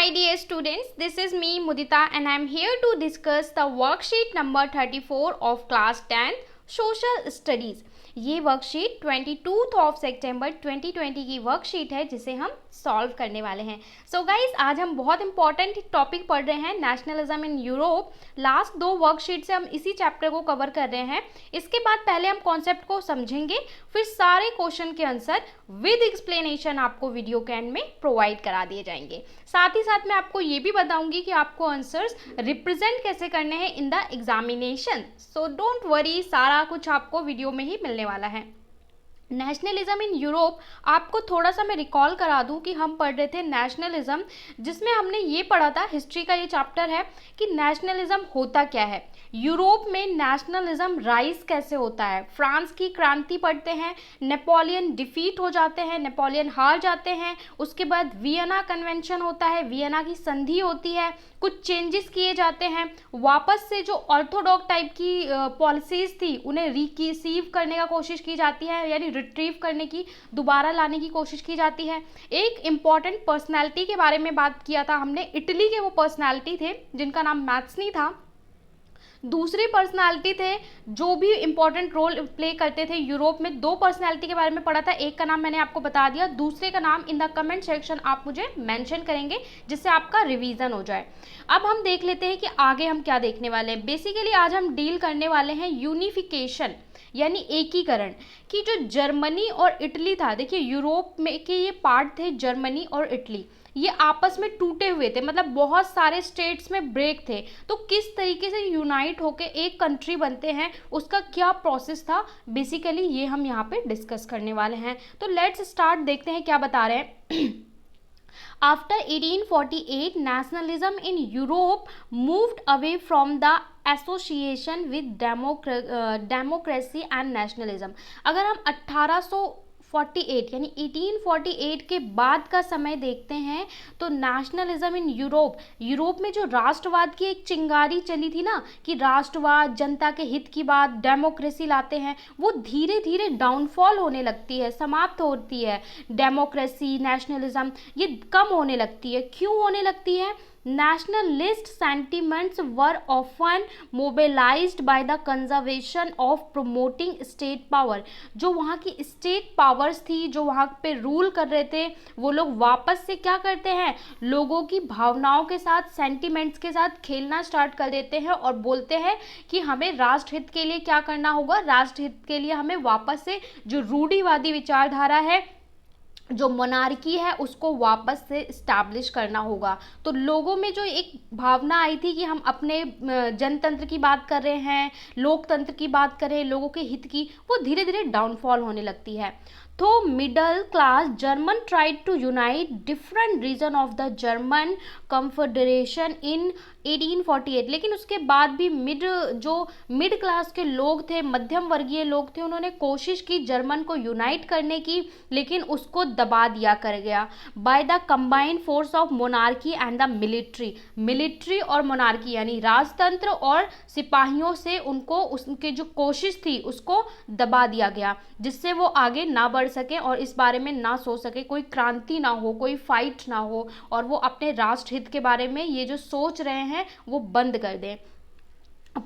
my dear students, this is me Mudita and I am here to discuss the worksheet number 34 of class 10 social studies। ये worksheet 22 of सितंबर 2020 की worksheet है जिसे हम solve करने वाले हैं। सो गाइज, आज हम बहुत इंपॉर्टेंट टॉपिक पढ़ रहे हैं, नेशनलिज्म इन यूरोप। लास्ट दो वर्कशीट से हम इसी चैप्टर को कवर कर रहे हैं। इसके बाद पहले हम कॉन्सेप्ट को समझेंगे, फिर सारे क्वेश्चन के आंसर विद एक्सप्लेनेशन आपको वीडियो के एंड में प्रोवाइड करा दिए जाएंगे। साथ ही साथ मैं आपको ये भी बताऊंगी कि आपको आंसर्स रिप्रेजेंट कैसे करने हैं in the examination. So don't worry, सारा कुछ आपको वीडियो में ही मिलने वाला है। नेशनलिज्म इन यूरोप, आपको थोड़ा सा मैं रिकॉल करा दूं कि हम पढ़ रहे थे नेशनलिज्म, जिसमें हमने ये पढ़ा था, हिस्ट्री का ये चैप्टर है कि नेशनलिज्म होता क्या है, यूरोप में नेशनलिज्म राइज कैसे होता है। फ्रांस की क्रांति पढ़ते हैं, नेपोलियन डिफीट हो जाते हैं, नेपोलियन हार जाते हैं, उसके बाद वियना कन्वेंशन होता है, वियना की संधि होती है, कुछ चेंजेस किए जाते हैं, वापस से जो ऑर्थोडॉक्स टाइप की पॉलिसीज थी उन्हें रिसीव करने का कोशिश की जाती है, यानी रिट्रीव करने की, दोबारा लाने की कोशिश की जाती है। एक इम्पॉर्टेंट पर्सनैलिटी के बारे में बात किया था हमने, इटली के वो पर्सनैलिटी थे जिनका नाम मैथ्सनी था। दूसरी पर्सनालिटी थे जो भी इंपॉर्टेंट रोल प्ले करते थे यूरोप में। दो पर्सनालिटी के बारे में पढ़ा था, एक का नाम मैंने आपको बता दिया, दूसरे का नाम इन द कमेंट सेक्शन आप मुझे मेंशन करेंगे जिससे आपका रिवीजन हो जाए। अब हम देख लेते हैं कि आगे हम क्या देखने वाले हैं। बेसिकली आज हम डील करने वाले हैं यूनिफिकेशन यानी एकीकरण की। जो जर्मनी और इटली था, देखिए यूरोप में के ये पार्ट थे, जर्मनी और इटली, ये आपस में टूटे हुए थे, मतलब बहुत सारे स्टेट्स में ब्रेक थे। तो किस तरीके से यूनाइट होके एक कंट्री बनते हैं, उसका क्या प्रोसेस था, बेसिकली ये हम यहाँ पे डिस्कस करने वाले हैं। तो लेट्स स्टार्ट, देखते हैं क्या बता रहे हैं। After 1848, nationalism in Europe moved away from the association with democracy and nationalism। अगर हम 1848 यानी 1848 के बाद का समय देखते हैं तो नेशनलिज्म इन यूरोप में जो राष्ट्रवाद की एक चिंगारी चली थी ना, कि राष्ट्रवाद, जनता के हित की बात, डेमोक्रेसी लाते हैं, वो धीरे धीरे डाउनफॉल होने लगती है, समाप्त होती है। डेमोक्रेसी, नेशनलिज्म ये कम होने लगती है। क्यों होने लगती है? Nationalist sentiments were often mobilized by the conservation of promoting state power। जो वहाँ की स्टेट पावर्स थी, जो वहाँ पे रूल कर रहे थे, वो लोग वापस से क्या करते हैं, लोगों की भावनाओं के साथ, सेंटिमेंट्स के साथ खेलना स्टार्ट कर देते हैं और बोलते हैं कि हमें राष्ट्रहित के लिए क्या करना होगा, राष्ट्रहित के लिए हमें वापस से जो रूढ़िवादी विचारधारा है, जो मोनार्की है, उसको वापस से इस्टेब्लिश करना होगा। तो लोगों में जो एक भावना आई थी कि हम अपने जनतंत्र की बात कर रहे हैं, लोकतंत्र की बात कर रहे हैं, लोगों के हित की, वो धीरे धीरे डाउनफॉल होने लगती है। तो middle class German tried to unite different region of the German confederation in 1848। लेकिन उसके बाद भी मिड क्लास के लोग थे, मध्यम वर्गीय लोग थे, उन्होंने कोशिश की जर्मन को यूनाइट करने की, लेकिन उसको दबा दिया कर गया by the combined force of monarchy and the military और मोनार्की यानी राजतंत्र और सिपाहियों से उनको उनके जो कोशिश थी उसको दबा दिया गया, जिससे वो आगे ना बढ़ सके और इस बारे में ना सोच सके, कोई क्रांति ना हो, कोई फाइट ना हो, और वो अपने राष्ट्रहित के बारे में ये जो सोच रहे हैं वो बंद कर दें।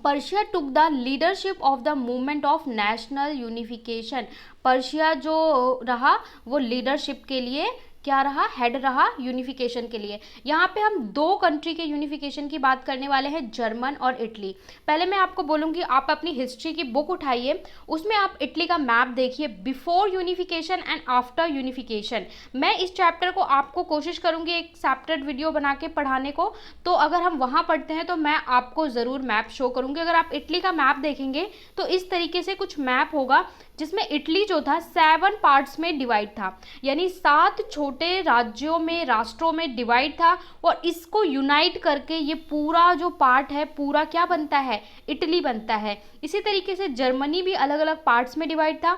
Persia took the leadership of the movement of national unification. Persia जो रहा वो लीडरशिप के लिए क्या रहा, हेड रहा यूनिफिकेशन के लिए। यहाँ पे हम दो कंट्री के यूनिफिकेशन की बात करने वाले हैं, जर्मन और इटली। पहले मैं आपको बोलूँगी, आप अपनी हिस्ट्री की बुक उठाइए, उसमें आप इटली का मैप देखिए, before unification and after unification. मैं इस चैप्टर को आपको कोशिश करूँगी एक सेपरेट वीडियो बना के पढ़ाने को, तो अगर हम वहाँ पढ़ते हैं तो मैं आपको ज़रूर मैप शो करूँगी। अगर आप इटली का मैप देखेंगे तो इस तरीके से कुछ मैप होगा, जिसमें इटली जो था 7 पार्ट्स में डिवाइड था, यानी 7 छोटे राज्यों में, राष्ट्रों में डिवाइड था, और इसको यूनाइट करके ये पूरा जो पार्ट है पूरा क्या बनता है, इटली बनता है। इसी तरीके से जर्मनी भी अलग अलग पार्ट्स में डिवाइड था,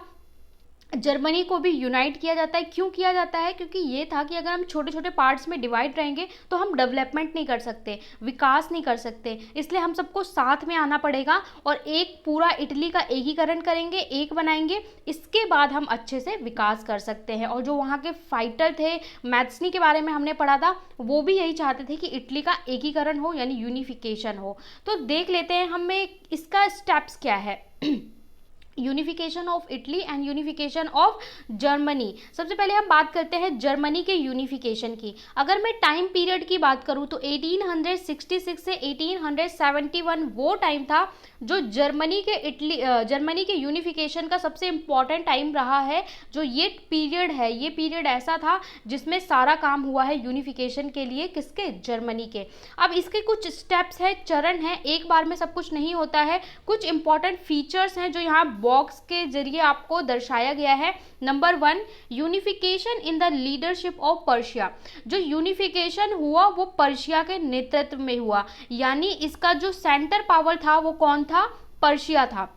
जर्मनी को भी यूनाइट किया जाता है। क्यों किया जाता है? क्योंकि ये था कि अगर हम छोटे छोटे पार्ट्स में डिवाइड रहेंगे तो हम डेवलपमेंट नहीं कर सकते, विकास नहीं कर सकते, इसलिए हम सबको साथ में आना पड़ेगा और एक पूरा इटली का एकीकरण करेंगे, एक बनाएंगे, इसके बाद हम अच्छे से विकास कर सकते हैं। और जो वहाँ के फाइटर थे, मैथ्सनी के बारे में हमने पढ़ा था, वो भी यही चाहते थे कि इटली का एकीकरण हो यानी यूनिफिकेशन हो। तो देख लेते हैं हमें इसका स्टेप्स क्या है। Unification of Italy and unification of Germany. सबसे पहले हम बात करते हैं जर्मनी के यूनिफिकेशन की। अगर मैं टाइम पीरियड की बात करूं तो 1866 से 1871 वो टाइम था जो जर्मनी के यूनिफिकेशन का सबसे इम्पॉर्टेंट टाइम रहा है। जो ये पीरियड ऐसा था जिसमें सारा काम हुआ है यूनिफिकेशन के लिए, किसके? जर्मनी के। अब इसके कुछ स्टेप्स है, चरण है, एक बार में सब कुछ नहीं होता है। कुछ इंपॉर्टेंट फीचर्स हैं जो यहाँ बॉक्स के जरिए आपको दर्शाया गया है। Number 1, unification in the leadership of Persia. जो यूनिफिकेशन हुआ वो पर्शिया के नेतृत्व में हुआ, यानी इसका जो सेंटर पावर था वो कौन था? पर्शिया था।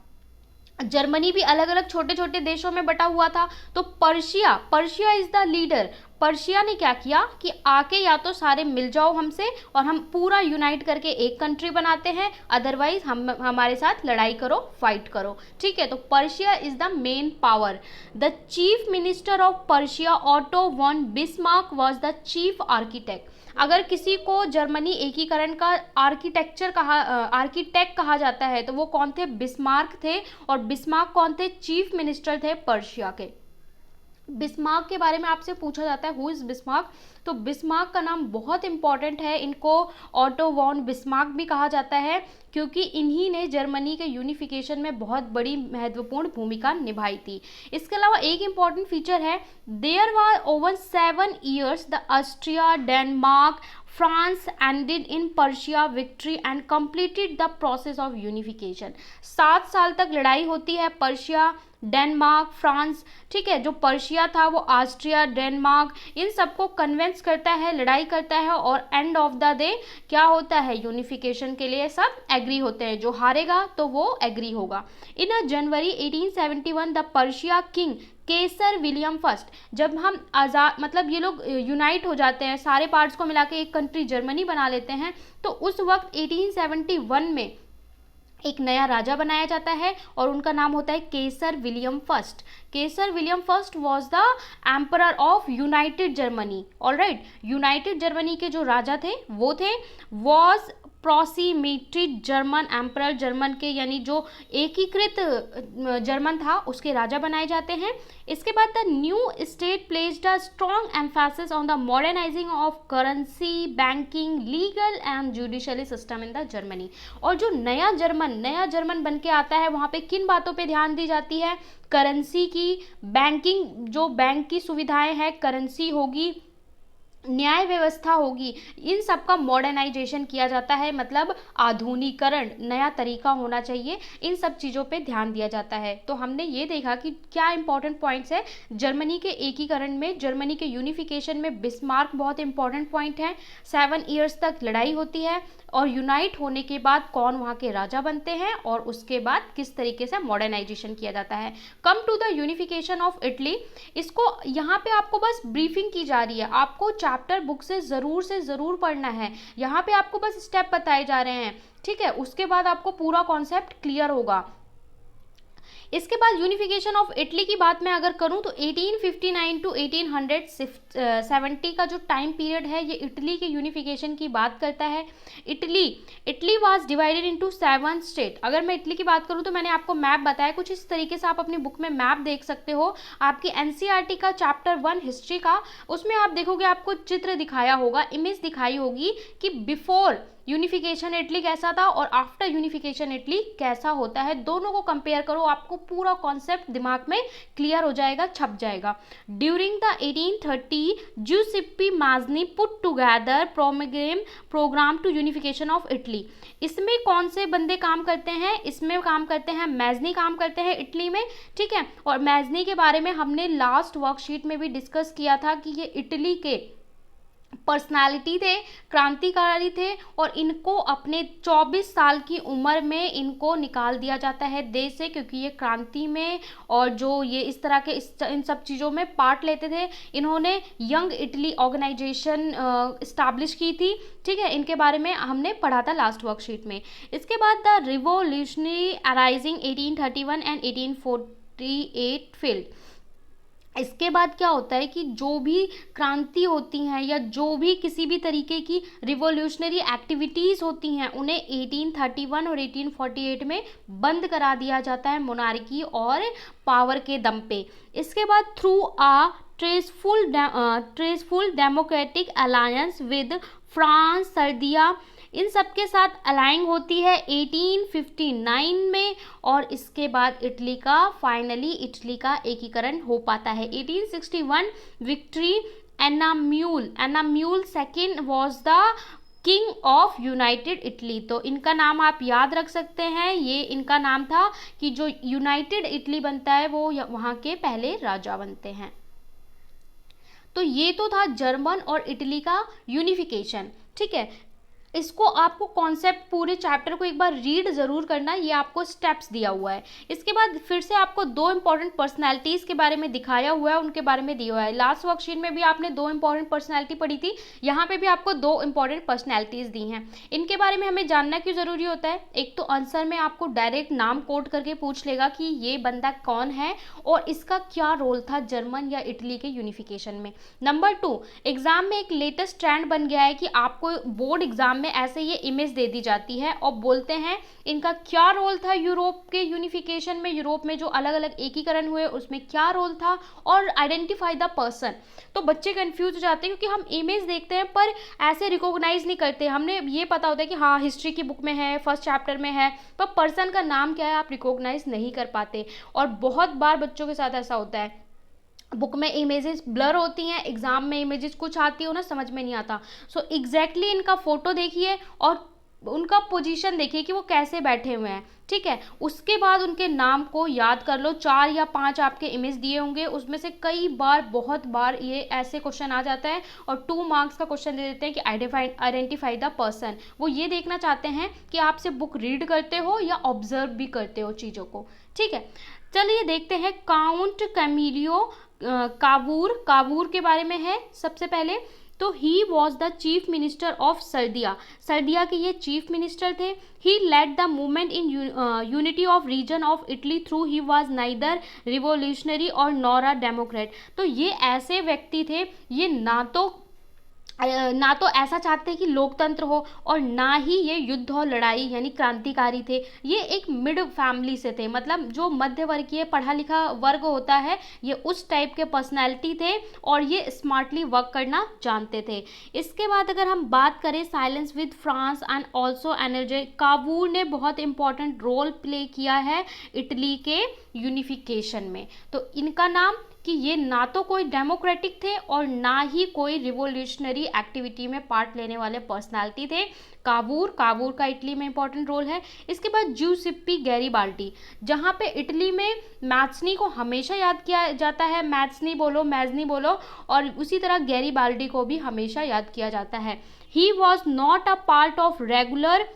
जर्मनी भी अलग अलग छोटे छोटे देशों में बटा हुआ था, तो Persia is the leader. Persia ने क्या किया कि आके या तो सारे मिल जाओ हमसे और हम पूरा यूनाइट करके एक कंट्री बनाते हैं, अदरवाइज हम हमारे साथ लड़ाई करो, फाइट करो। ठीक है, तो Persia is the main power. The chief minister of Persia Otto von Bismarck was the chief architect. अगर किसी को जर्मनी एकीकरण का आर्किटेक्ट कहा जाता है तो वो कौन थे? बिस्मार्क थे। और बिस्मार्क कौन थे? चीफ मिनिस्टर थे पर्शिया के। बिस्मार्क के बारे में आपसे पूछा जाता है हु इज बिस्मार्क, तो बिस्मार्क का नाम बहुत इंपॉर्टेंट है। इनको ऑटो वॉन बिस्मार्क भी कहा जाता है क्योंकि इन्हीं ने जर्मनी के यूनिफिकेशन में बहुत बड़ी महत्वपूर्ण भूमिका निभाई थी। इसके अलावा एक इम्पॉर्टेंट फीचर है, there were over 7 years the Austria, Denmark, France ended in Persia victory and completed the process of unification. 7 साल तक लड़ाई होती है पर्शिया, डेनमार्क, फ्रांस, ठीक है। जो पर्शिया था वो ऑस्ट्रिया, डेनमार्क, इन सबको कन्वेंस करता है, लड़ाई करता है और एंड ऑफ द डे क्या होता है? यूनिफिकेशन के लिए सब एग्री होते हैं। जो हारेगा तो वो एग्री होगा। इन जनवरी 1871 the Persia king Kesar William first, जब हम आज़ाद मतलब ये लोग यूनाइट हो जाते हैं, सारे पार्ट्स को मिला के एक कंट्री जर्मनी बना लेते हैं, तो उस वक्त 1871 में एक नया राजा बनाया जाता है और उनका नाम होता है Kaiser William first. Kaiser William first was the emperor of united Germany. Alright, united Germany के जो राजा थे वो थे was proclaimed German emperor. German के यानी जो एकीकृत जर्मन था उसके राजा बनाए जाते हैं। इसके बाद the new state placed a strong emphasis on the modernising of currency, banking, legal and judiciary system in the Germany. और जो नया जर्मन बन के आता है वहाँ पे किन बातों पे ध्यान दी जाती है? करेंसी की, बैंकिंग, जो बैंक की सुविधाएं हैं, करेंसी होगी, न्याय व्यवस्था होगी, इन सब का मॉडर्नाइजेशन किया जाता है, मतलब आधुनिकरण, नया तरीका होना चाहिए, इन सब चीज़ों पे ध्यान दिया जाता है। तो हमने ये देखा कि क्या इंपॉर्टेंट पॉइंट्स है जर्मनी के एकीकरण में, जर्मनी के यूनिफिकेशन में। बिस्मार्क बहुत इंपॉर्टेंट पॉइंट है। 7 years तक लड़ाई होती है और यूनाइट होने के बाद कौन वहाँ के राजा बनते हैं और उसके बाद किस तरीके से मॉडर्नाइजेशन किया जाता है। Come to the unification of Italy, इसको यहाँ पे आपको बस ब्रीफिंग की जा रही है, आपको चैप्टर बुक से ज़रूर पढ़ना है। यहाँ पे आपको बस स्टेप बताए जा रहे हैं, ठीक है। उसके बाद आपको पूरा कॉन्सेप्ट क्लियर होगा। इसके बाद यूनिफिकेशन ऑफ इटली की बात मैं अगर करूं तो 1859 टू 1870 का जो टाइम पीरियड है ये इटली के यूनिफिकेशन की बात करता है। Italy was divided into 7 state. अगर मैं इटली की बात करूं तो मैंने आपको मैप बताया, कुछ इस तरीके से आप अपनी बुक में मैप देख सकते हो। आपकी एनसीईआरटी का चैप्टर 1 हिस्ट्री का, उसमें आप देखोगे आपको चित्र दिखाया होगा, इमेज दिखाई होगी कि बिफोर यूनिफिकेशन इटली कैसा था और आफ्टर यूनिफिकेशन इटली कैसा होता है। दोनों को कंपेयर करो, आपको पूरा कॉन्सेप्ट दिमाग में क्लियर हो जाएगा, छप जाएगा। During the 1830 Giuseppe Mazzini put together program to unification of Italy. इसमें कौन से बंदे काम करते हैं? इसमें काम करते हैं मैजनी, काम करते हैं इटली में, ठीक है। और मैजनी के बारे में हमने लास्ट वर्कशीट में भी डिस्कस किया था कि ये इटली के पर्सनालिटी थे, क्रांतिकारी थे, और इनको अपने 24 साल की उम्र में इनको निकाल दिया जाता है देश से, क्योंकि ये क्रांति में और जो ये इस तरह के इन सब चीज़ों में पार्ट लेते थे। इन्होंने यंग इटली ऑर्गेनाइजेशन इस्टाब्लिश की थी, ठीक है, इनके बारे में हमने पढ़ा था लास्ट वर्कशीट में। इसके बाद the revolutionary arising 1831 and 1848 field. इसके बाद क्या होता है कि जो भी क्रांति होती हैं या जो भी किसी भी तरीके की रिवोल्यूशनरी एक्टिविटीज़ होती हैं उन्हें 1831 और 1848 में बंद करा दिया जाता है मोनार्की और पावर के दम पे। इसके बाद through a tactful democratic alliance with France, Sardinia, इन सब के साथ अलाइंग होती है 1859 में, और इसके बाद इटली का फाइनली इटली का एकीकरण हो पाता है। 1861 Victor Emmanuel second was the king of united Italy. तो इनका नाम आप याद रख सकते हैं, ये इनका नाम था कि जो यूनाइटेड इटली बनता है वो वहाँ के पहले राजा बनते हैं। तो ये तो था जर्मन और इटली का यूनिफिकेशन, ठीक है। इसको आपको कॉन्सेप्ट पूरे चैप्टर को एक बार रीड ज़रूर करना, ये आपको स्टेप्स दिया हुआ है। इसके बाद फिर से आपको दो इंपॉर्टेंट पर्सनैलिटीज़ के बारे में दिखाया हुआ है, उनके बारे में दिया हुआ है। लास्ट वर्कशीट में भी आपने दो इंपॉर्टेंट पर्सनैलिटी पढ़ी थी, यहाँ पे भी आपको दो इंपॉर्टेंट पर्सनैलिटीज़ दी हैं। इनके बारे में हमें जानना क्यों ज़रूरी होता है? एक तो आंसर में आपको डायरेक्ट नाम कोट करके पूछ लेगा कि ये बंदा कौन है और इसका क्या रोल था जर्मन या इटली के यूनिफिकेशन में। नंबर 2, एग्जाम में एक लेटेस्ट ट्रेंड बन गया है कि आपको बोर्ड एग्जाम में ऐसे ये इमेज दे दी जाती है और बोलते हैं इनका क्या रोल था यूरोप के यूनिफिकेशन में, यूरोप में जो अलग अलग एकीकरण हुए उसमें क्या रोल था, और आइडेंटिफाई द पर्सन। तो बच्चे कंफ्यूज हो जाते हैं क्योंकि हम इमेज देखते हैं पर ऐसे रिकॉग्नाइज नहीं करते। हमने ये पता होता है कि हाँ हिस्ट्री की बुक में है, फर्स्ट चैप्टर में है, पर पर्सन का नाम क्या है आप रिकॉग्नाइज नहीं कर पाते। और बहुत बार बच्चों के साथ ऐसा होता है, बुक में इमेजेस ब्लर होती हैं, एग्जाम में इमेजेस कुछ आती है उन्हें समझ में नहीं आता। सो एग्जैक्टली इनका फोटो देखिए और उनका पोजीशन देखिए कि वो कैसे बैठे हुए हैं, ठीक है। उसके बाद उनके नाम को याद कर लो। 4 या 5 आपके इमेज दिए होंगे, उसमें से कई बार बहुत बार ये ऐसे क्वेश्चन आ जाता है और 2 मार्क्स का क्वेश्चन दे देते हैं कि आइडेंटिफाई द पर्सन। वो ये देखना चाहते हैं कि आप सिर्फ बुक रीड करते हो या ऑब्जर्व भी करते हो चीज़ों को, ठीक है। चलिए देखते हैं काउंट कैमिलियो कावूर के बारे में है सबसे पहले। तो he was the chief minister of Sardinia के ये चीफ मिनिस्टर थे। He led the movement in unity of region of Italy through he was neither revolutionary और नॉर अ डेमोक्रेट। तो ये ऐसे व्यक्ति थे, ये ना तो ऐसा चाहते कि लोकतंत्र हो और ना ही ये युद्ध और लड़ाई यानी क्रांतिकारी थे। ये एक मिड फैमिली से थे, मतलब जो मध्य वर्गीय पढ़ा लिखा वर्ग होता है ये उस टाइप के पर्सनैलिटी थे और ये स्मार्टली वर्क करना जानते थे। इसके बाद अगर हम बात करें silence with France and also energy, Cavour ने बहुत इंपॉर्टेंट रोल प्ले किया है इटली के यूनिफिकेशन में। तो इनका नाम कि ये ना तो कोई डेमोक्रेटिक थे और ना ही कोई रिवोल्यूशनरी एक्टिविटी में पार्ट लेने वाले पर्सनालिटी थे। कावूर का इटली में इंपॉर्टेंट रोल है। इसके बाद ज्यूसिप्पी गैरिबाल्डी, जहाँ पे इटली में मैज़नी को हमेशा याद किया जाता है, मैज़नी बोलो, और उसी तरह गैरिबाल्डी को भी हमेशा याद किया जाता है। He was not a part of regular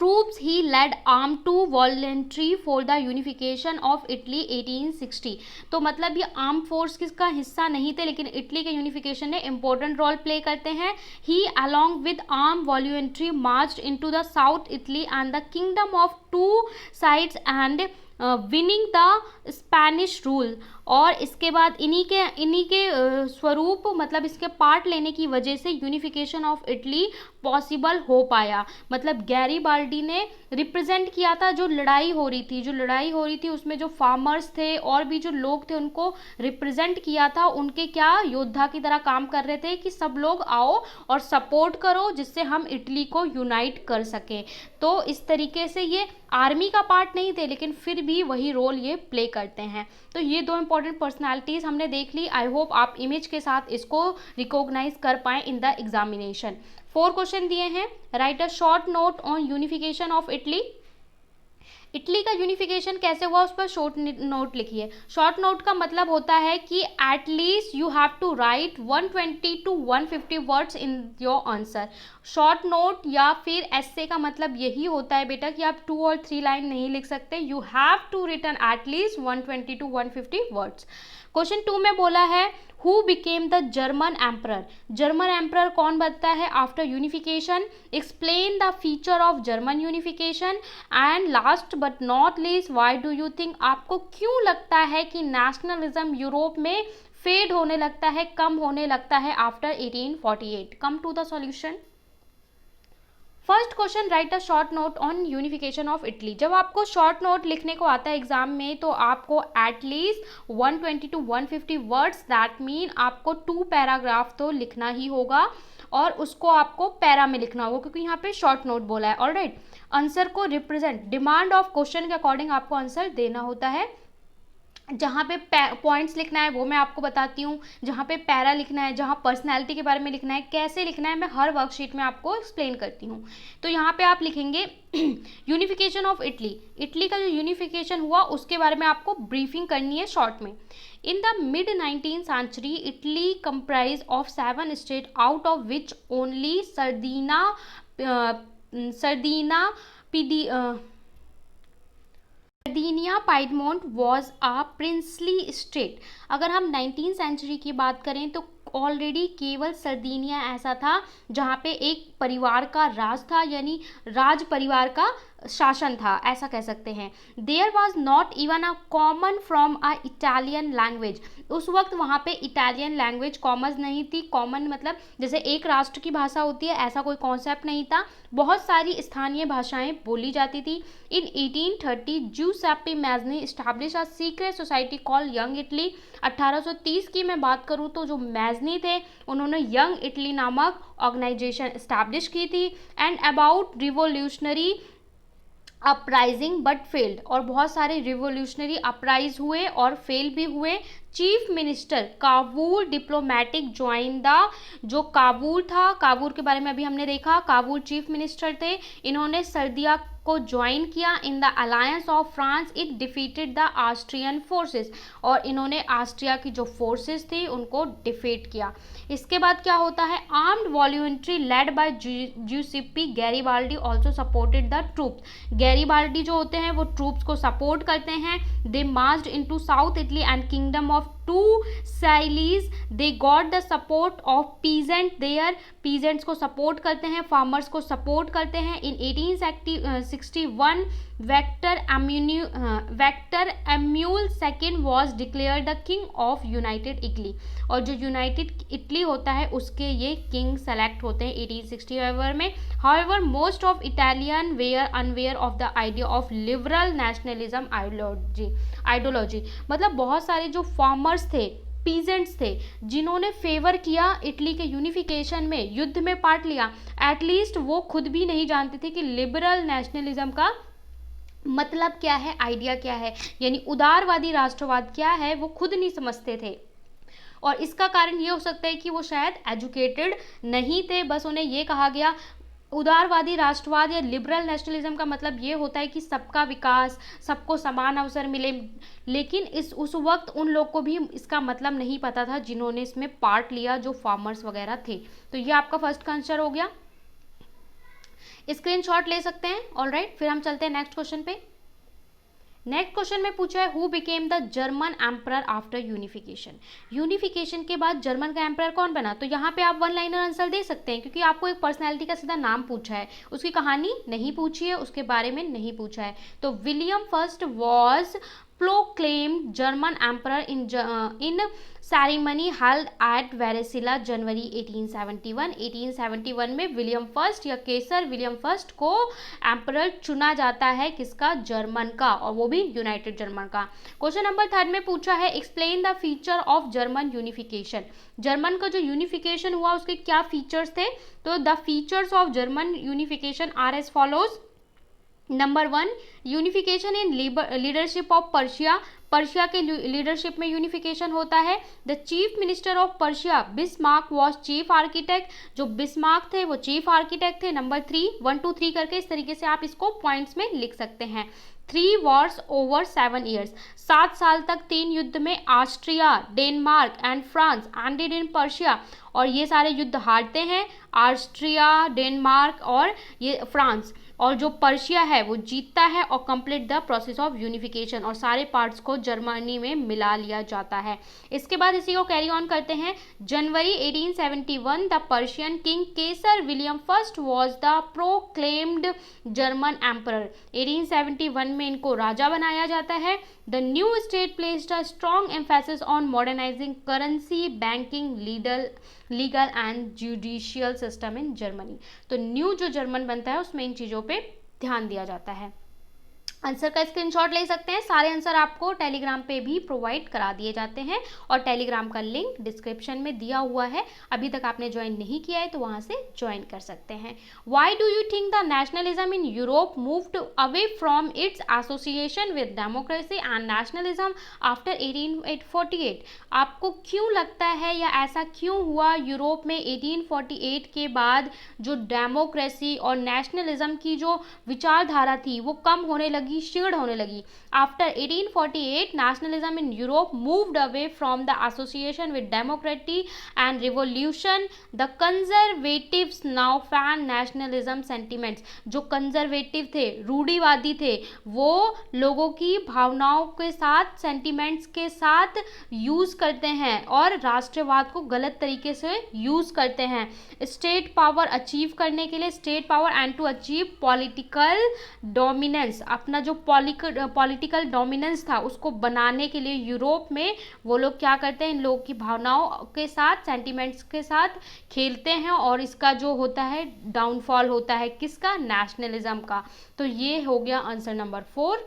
troops, he led armed to voluntary for the unification of Italy 1860। तो मतलब ये आर्म फोर्स किसका हिस्सा नहीं थे लेकिन इटली के यूनिफिकेशन में इंपॉर्टेंट रोल प्ले करते हैं। ही along with armed voluntary marched into the south Italy and the kingdom of two sides and winning the Spanish rule. और इसके बाद इन्हीं के स्वरूप मतलब इसके पार्ट लेने की वजह से यूनिफिकेशन ऑफ इटली पॉसिबल हो पाया। मतलब गैरिबाल्डी ने रिप्रेजेंट किया था जो लड़ाई हो रही थी उसमें जो फार्मर्स थे और भी जो लोग थे उनको रिप्रेजेंट किया था। उनके क्या योद्धा की तरह काम कर रहे थे कि सब लोग आओ और सपोर्ट करो जिससे हम इटली को यूनाइट कर सकें। तो इस तरीके से ये आर्मी का पार्ट नहीं थे लेकिन फिर भी वही रोल ये प्ले करते हैं। तो ये दो इंपॉर्टेंट पर्सनालिटीज़ हमने देख ली। आई होप आप इमेज के साथ इसको रिकॉग्नाइज कर पाएँ इन द एग्जामिनेशन। 4 क्वेश्चन दिए हैं। Write a short note on unification of Italy. Italy का यूनिफिकेशन कैसे हुआ उस पर शॉर्ट नोट लिखिए। शॉर्ट नोट का मतलब होता है कि at least you have to write 120 to 150 words in your answer. Short note या फिर एस्से का मतलब यही होता है बेटा कि आप 2 और 3 लाइन नहीं लिख सकते, you have to written at least 120 to 150 words. Question 2 में बोला है who became the German emperor. German emperor कौन बनता है after unification, explain the feature of German unification, and last but not least why do you think, आपको क्यों लगता है कि नेशनलिज्म यूरोप में फेड होने लगता है, कम होने लगता है after 1848। Come to the solution. First question, write a short note on unification of Italy. जब आपको शॉर्ट नोट लिखने को आता है एग्जाम में तो आपको at least 120 to 150 words, that mean आपको 2 पैराग्राफ तो लिखना ही होगा और उसको आपको पैरा में लिखना होगा क्योंकि यहाँ पे शॉर्ट नोट बोला है। ऑलराइट, आंसर को रिप्रेजेंट, डिमांड ऑफ क्वेश्चन के अकॉर्डिंग आपको आंसर देना होता है। जहाँ पे पॉइंट्स लिखना है वो मैं आपको बताती हूँ, जहाँ पे पैरा लिखना है, जहाँ पर्सनैलिटी के बारे में लिखना है, कैसे लिखना है, मैं हर वर्कशीट में आपको एक्सप्लेन करती हूँ। तो यहाँ पे आप लिखेंगे यूनिफिकेशन ऑफ इटली। इटली का जो यूनिफिकेशन हुआ उसके बारे में आपको ब्रीफिंग करनी है शॉर्ट में। In the mid 19th century Italy comprise of 7 state out of which only Sardinia Piedmont was a princely state. अगर हम 19th सेंचुरी की बात करें तो ऑलरेडी केवल सर्दिनिया ऐसा था जहाँ पे एक परिवार का राज था, यानी राज परिवार का शासन था, ऐसा कह सकते हैं। There was not even a common from a Italian language. उस वक्त वहाँ पे इटालियन लैंग्वेज कॉमन नहीं थी। कॉमन मतलब जैसे एक राष्ट्र की भाषा होती है, ऐसा कोई कॉन्सेप्ट नहीं था, बहुत सारी स्थानीय भाषाएं बोली जाती थी। In 1830 Giuseppe Mazzini establish a secret society called young Italy. 1830 की मैं बात करूँ तो जो मैज़नी थे उन्होंने यंग इटली नामक ऑर्गेनाइजेशन एस्टैब्लिश की थी। And about revolutionary uprising but failed, और बहुत सारे रिवोल्यूशनरी अपराइज हुए और फेल भी हुए। Chief minister Kabul diplomatic join the, जो काबुल था, काबुल के बारे में अभी हमने देखा, काबुल चीफ मिनिस्टर थे, इन्होंने सर्दिया को ज्वाइन किया in the alliance of France. It defeated the Austrian forces, और इन्होंने ऑस्ट्रिया की जो फोर्सेस थी उनको डिफीट किया। इसके बाद क्या होता है, armed volunteer led by Giuseppe Garibaldi also supported the troops. Garibaldi जो होते हैं वो ट्रूप्स को सपोर्ट करते हैं। They marched into south Italy and kingdom of two Sicilies. They got the support of peasant there, peasants को support करते हैं, फार्मर्स को सपोर्ट करते हैं। In 1861 Victor Emmanuel second was declare the king of united Italy, और जो United Italy होता है उसके ये किंग सेलेक्ट होते हैं 1860 में। However most of Italian were unaware of the idea of liberal nationalism ideology. मतलब बहुत सारे जो फार्मर्स थे, पीजेंट्स थे, जिन्होंने फेवर किया इटली के यूनिफिकेशन में, युद्ध में पार्ट लिया, एटलीस्ट वो खुद भी नहीं जानते थे कि लिबरल नेशनलिज्म का मतलब क्या है, आइडिया क्या है, यानी उदारवादी राष्ट्रवाद क्या है, वो खुद नहीं समझते थे। और इसका कारण ये हो सकता है कि वो शायद एजुकेटेड नहीं थे, बस उन्हें ये कहा गया। उदारवादी राष्ट्रवाद या लिबरल नेशनलिज्म का मतलब ये होता है कि सबका विकास, सबको समान अवसर मिले, लेकिन उस वक्त उन लोग को भी इसका मतलब नहीं पता था जिन्होंने इसमें पार्ट लिया, जो फार्मर्स वगैरह थे। तो ये आपका फर्स्ट आंसर हो गया, स्क्रीनशॉट ले सकते हैं। ऑलराइट, फिर हम चलते हैं नेक्स्ट क्वेश्चन पे। नेक्स्ट क्वेश्चन में पूछा है who became the German emperor after unification. Unification के बाद जर्मन का एम्परर कौन बना? तो यहाँ पे आप 1 लाइनर आंसर दे सकते हैं क्योंकि आपको एक पर्सनैलिटी का सीधा नाम पूछा है, उसकी कहानी नहीं पूछी है, उसके बारे में नहीं पूछा है। तो William first was proclaimed German emperor in ceremony held at Versailles January 1871। 1871 में विलियम फर्स्ट या केसर विलियम फर्स्ट को एम्परर चुना जाता है, किसका? जर्मन का, और वो भी यूनाइटेड जर्मन का। क्वेश्चन नंबर 3 में पूछा है explain the feature of German unification. जर्मन का जो यूनिफिकेशन हुआ उसके क्या फीचर्स थे? तो the features of German unification are as follows. Number 1, unification in leadership of Persia. Persia के लीडरशिप में यूनिफिकेशन होता है। The chief minister of Persia Bismarck was chief architect, जो बिस्मार्क थे वो चीफ आर्किटेक्ट थे। नंबर 3, 1 2 3 करके इस तरीके से आप इसको पॉइंट्स में लिख सकते हैं। 3 वॉर्स ओवर 7 ईयर्स, 7 साल तक 3 युद्ध में Austria, Denmark and France ended in Persia, और ये सारे युद्ध हारते हैं ऑस्ट्रिया, डेनमार्क और ये फ्रांस, और जो पर्शिया है वो जीतता है और complete the process of unification, और सारे पार्ट्स को जर्मनी में मिला लिया जाता है। इसके बाद इसी को कैरी ऑन करते हैं। जनवरी 1871 the Persian king Kesar William first was the proclaimed German emperor. 1871 में इनको राजा बनाया जाता है। The new state placed a strong emphasis on modernising currency, banking, legal and judicial system in Germany. तो न्यू जो German बनता है उसमें इन चीज़ों पे ध्यान दिया जाता है। आंसर का स्क्रीनशॉट ले सकते हैं। सारे आंसर आपको टेलीग्राम पे भी प्रोवाइड करा दिए जाते हैं और टेलीग्राम का लिंक डिस्क्रिप्शन में दिया हुआ है। अभी तक आपने ज्वाइन नहीं किया है तो वहाँ से ज्वाइन कर सकते हैं। Why do you think the nationalism in Europe moved away from its association with democracy and nationalism after 1848? आपको क्यों लगता है या ऐसा क्यों हुआ यूरोप में 1848 के बाद जो डेमोक्रेसी और नेशनलिज्म की जो विचारधारा थी वो कम होने लगी, क्षीण होने लगी? After 1848 nationalism in Europe moved away from the association with democracy and revolution. The conservatives now fan nationalism sentiments. जो कंजर्वेटिव थे, रूढ़िवादी थे, वो लोगों की भावनाओं के साथ, सेंटिमेंट्स के साथ यूज करते हैं और राष्ट्रवाद को गलत तरीके से यूज करते हैं। स्टेट पावर अचीव करने के लिए, state power and to achieve political dominance, अपना जो पॉलिटिकल डोमिनेंस था उसको बनाने के लिए यूरोप में वो लोग क्या करते हैं, इन लोगों की भावनाओं के साथ, सेंटिमेंट्स के साथ खेलते हैं और इसका जो होता है डाउनफॉल होता है किसका? नेशनलिज्म का। तो ये हो गया आंसर नंबर 4।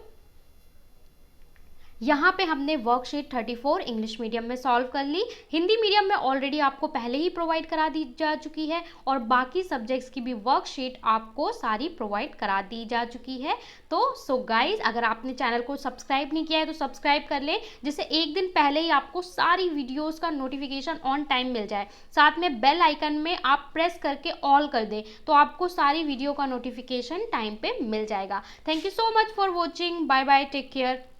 यहाँ पे हमने वर्कशीट 34 इंग्लिश मीडियम में सॉल्व कर ली। हिंदी मीडियम में ऑलरेडी आपको पहले ही प्रोवाइड करा दी जा चुकी है और बाकी सब्जेक्ट्स की भी वर्कशीट आपको सारी प्रोवाइड करा दी जा चुकी है। तो गाइज, अगर आपने चैनल को सब्सक्राइब नहीं किया है तो सब्सक्राइब कर ले, जिससे एक दिन पहले ही आपको सारी वीडियोज़ का नोटिफिकेशन ऑन टाइम मिल जाए। साथ में बेल आइकन में आप प्रेस करके ऑल कर दें तो आपको सारी वीडियो का नोटिफिकेशन टाइम पे मिल जाएगा। Thank you so much for watching. Bye bye, take care.